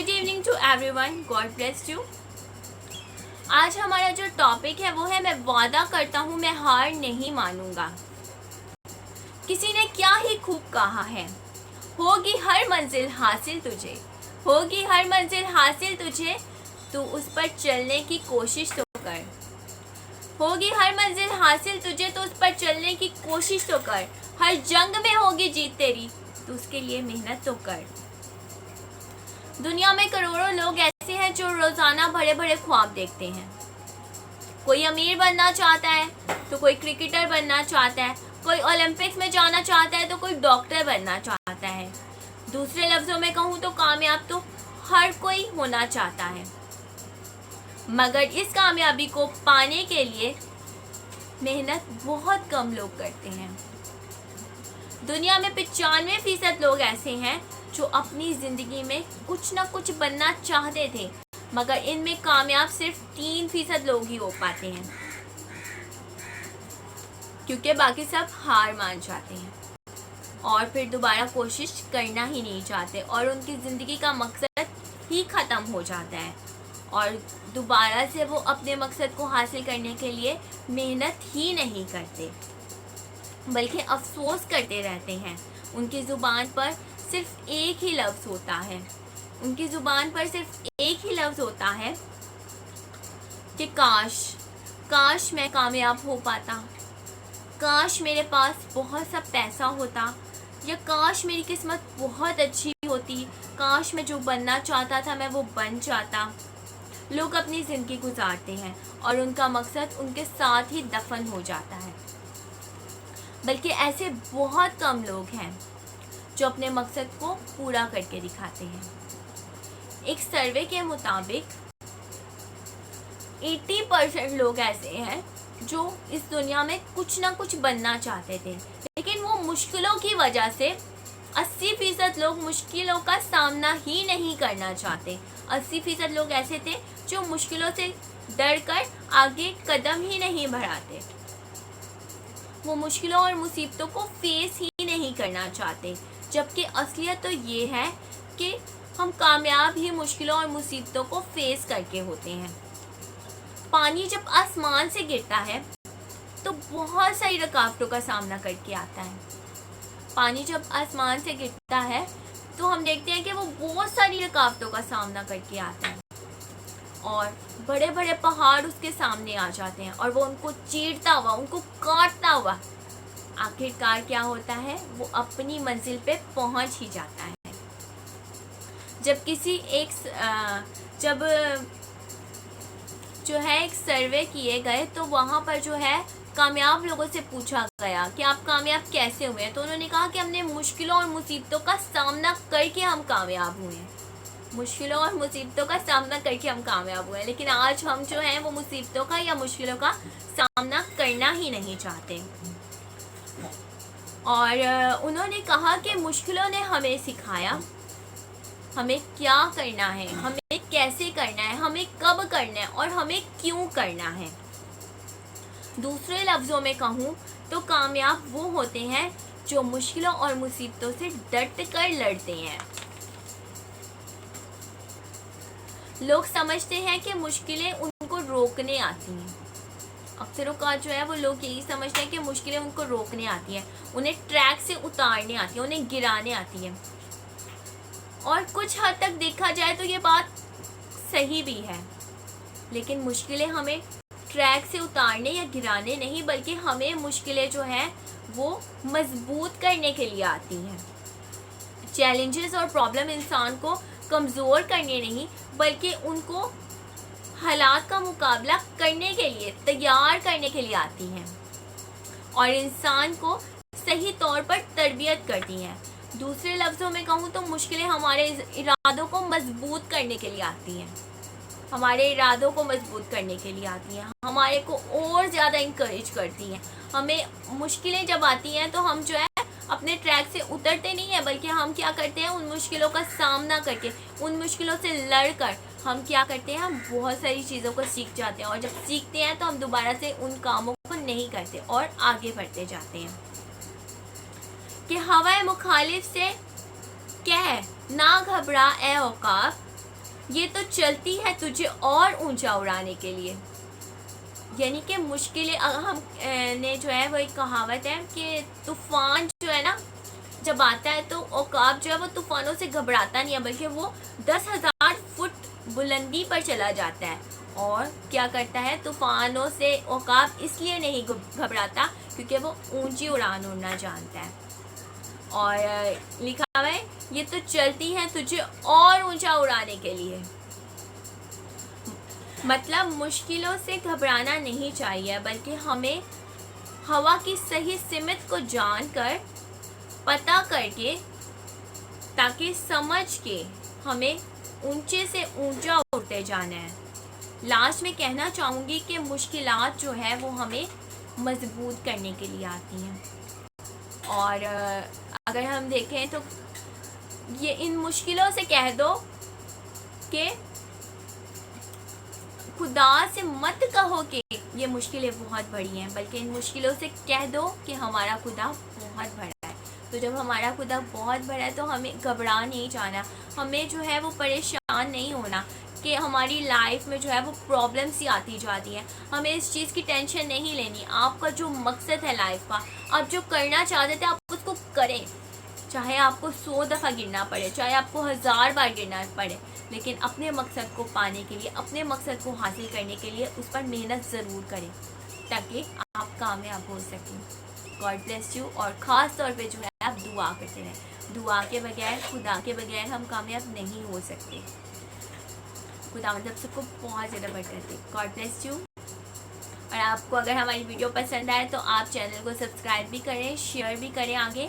Good evening to everyone, God bless you. आज हमारा जो टॉपिक है वो है मैं वादा करता हूँ मैं हार नहीं मानूंगा। किसी ने क्या ही खूब कहा है, होगी हर मंजिल हासिल तुझे, होगी हर मंजिल हासिल तुझे, तू उस पर चलने की कोशिश तो कर। होगी हर मंजिल हासिल तुझे तो उस पर चलने की कोशिश तो कर। हर जंग में होगी जीत तेरी, तू उसके लिए मेहनत तो कर। दुनिया में करोड़ों लोग ऐसे हैं जो रोजाना बड़े बड़े ख्वाब देखते हैं। कोई अमीर बनना चाहता है तो कोई क्रिकेटर बनना चाहता है, कोई ओलंपिक्स में जाना चाहता है तो कोई डॉक्टर बनना चाहता है। दूसरे लफ्जों में कहूँ तो कामयाब तो हर कोई होना चाहता है, मगर इस कामयाबी को पाने के लिए मेहनत बहुत कम लोग करते हैं। दुनिया में 95% लोग ऐसे हैं जो अपनी ज़िंदगी में कुछ ना कुछ बनना चाहते थे, मगर इनमें कामयाब सिर्फ 3% लोग ही हो पाते हैं, क्योंकि बाकी सब हार मान जाते हैं और फिर दोबारा कोशिश करना ही नहीं चाहते और उनकी ज़िंदगी का मकसद ही ख़त्म हो जाता है और दोबारा से वो अपने मकसद को हासिल करने के लिए मेहनत ही नहीं करते, बल्कि अफसोस करते रहते हैं। उनकी ज़ुबान पर सिर्फ एक ही लफ्ज़ होता है, उनकी ज़ुबान पर सिर्फ एक ही लफ्ज़ होता है कि काश मैं कामयाब हो पाता, काश मेरे पास बहुत सा पैसा होता, या काश मेरी किस्मत बहुत अच्छी होती, काश मैं जो बनना चाहता था मैं वो बन जाता। लोग अपनी ज़िंदगी गुजारते हैं और उनका मकसद उनके साथ ही दफन हो जाता है, बल्कि ऐसे बहुत कम लोग हैं जो अपने मकसद को पूरा करके दिखाते हैं। एक सर्वे के मुताबिक 80% लोग ऐसे हैं जो इस दुनिया में कुछ ना कुछ बनना चाहते थे, लेकिन वो मुश्किलों की वजह से 80% लोग मुश्किलों का सामना ही नहीं करना चाहते। 80% लोग ऐसे थे जो मुश्किलों से डर कर आगे कदम ही नहीं बढ़ाते, वो मुश्किलों और मुसीबतों को फेस ही नहीं करना चाहते। जबकि असलियत तो ये है कि हम कामयाब ही मुश्किलों और मुसीबतों को फेस करके होते हैं। पानी जब आसमान से गिरता है तो बहुत सारी रुकावटों का सामना करके आता है। पानी जब आसमान से गिरता है तो हम देखते हैं कि वो बहुत सारी रुकावटों का सामना करके आता है और बड़े बड़े पहाड़ उसके सामने आ जाते हैं और वो उनको चीरता हुआ, उनको काटता हुआ आखिरकार क्या होता है, वो अपनी मंजिल पे पहुंच ही जाता है। जब जो है एक सर्वे किए गए तो वहाँ पर जो है कामयाब लोगों से पूछा गया कि आप कामयाब कैसे हुए हैं, तो उन्होंने कहा कि हमने मुश्किलों और मुसीबतों का सामना करके हम कामयाब हुए हैं। मुश्किलों और मुसीबतों का सामना करके हम कामयाब हुए हैं, लेकिन आज हम जो हैं वो मुसीबतों का या मुश्किलों का सामना करना ही नहीं चाहते। और उन्होंने कहा कि मुश्किलों ने हमें सिखाया हमें क्या करना है, हमें कैसे करना है, हमें कब करना है और हमें क्यों करना है। दूसरे लफ्ज़ों में कहूँ तो कामयाब वो होते हैं जो मुश्किलों और मुसीबतों से डट कर लड़ते हैं। लोग समझते हैं कि मुश्किलें उनको रोकने आती हैं। अक्सरों का जो है वो लोग यही समझते हैं कि मुश्किलें उनको रोकने आती हैं, उन्हें ट्रैक से उतारने आती हैं, उन्हें गिराने आती हैं। और कुछ हद तक देखा जाए तो ये बात सही भी है, लेकिन मुश्किलें हमें ट्रैक से उतारने या गिराने नहीं, बल्कि हमें मुश्किलें जो हैं वो मजबूत करने के लिए आती हैं। चैलेंजेस और प्रॉब्लम इंसान को कमज़ोर करने नहीं, बल्कि उनको हालात का मुकाबला करने के लिए तैयार करने के लिए आती हैं और इंसान को सही तौर पर तरबियत करती हैं। दूसरे लफ्ज़ों में कहूँ तो मुश्किलें हमारे इरादों को मजबूत करने के लिए आती हैं, हमारे इरादों को मजबूत करने के लिए आती हैं, हमारे को और ज़्यादा इंकरेज करती हैं। हमें मुश्किलें जब आती हैं तो हम जो है अपने ट्रैक से उतरते नहीं हैं, बल्कि हम क्या करते हैं, उन मुश्किलों का सामना करके, उन मुश्किलों से लड़कर हम क्या करते हैं, हम बहुत सारी चीज़ों को सीख जाते हैं और जब सीखते हैं तो हम दोबारा से उन कामों को नहीं करते और आगे बढ़ते जाते हैं। कि हवाए मुखालिफ से कह ना घबरा ए औकाफ, ये तो चलती है तुझे और ऊंचा उड़ाने के लिए। यानी कि मुश्किलें हम ने जो है वो एक कहावत है कि तूफान जो है ना जब आता है तो औकाब जो है वो तूफानों से घबराता नहीं है, बल्कि वो 10,000 फुट बुलंदी पर चला जाता है। और क्या करता है, तूफानों से औकाब इसलिए नहीं घबराता क्योंकि वो ऊंची उड़ान उड़ना जानता है। और लिखा हुआ है ये तो चलती है तुझे और ऊंचा उड़ाने के लिए। मतलब मुश्किलों से घबराना नहीं चाहिए, बल्कि हमें हवा की सही सीमित को जानकर पता करके ताकि समझ के हमें ऊंचे से ऊंचा उड़ते जाना है। लास्ट में कहना चाहूँगी कि मुश्किलात जो है वो हमें मजबूत करने के लिए आती हैं। और अगर हम देखें तो ये इन मुश्किलों से कह दो कि खुदा से मत कहो कि ये मुश्किलें बहुत बड़ी हैं, बल्कि इन मुश्किलों से कह दो कि हमारा खुदा बहुत बड़ा है। तो जब हमारा खुदा बहुत बड़ा है तो हमें घबरा नहीं जाना, हमें जो है वो परेशान नहीं होना कि हमारी लाइफ में जो है वो प्रॉब्लम्स ही आती जाती हैं। हमें इस चीज़ की टेंशन नहीं लेनी। आपका जो मकसद है लाइफ का, आप जो करना चाहते थे आप उसको करें, चाहे आपको 100 दफ़ा गिरना पड़े, चाहे आपको 1000 बार गिरना पड़े, लेकिन अपने मकसद को पाने के लिए, अपने मकसद को हासिल करने के लिए उस पर मेहनत ज़रूर करें ताकि आप कामयाब हो सकें। God bless you. और ख़ास तौर पे जो है आप दुआ करते रहें। दुआ के बगैर, खुदा के बगैर हम कामयाब नहीं हो सकते। खुदा मतलब सबको बहुत ज़्यादा बरकत दे। God bless you. और आपको अगर हमारी वीडियो पसंद आए तो आप चैनल को सब्सक्राइब भी करें, शेयर भी करें आगे।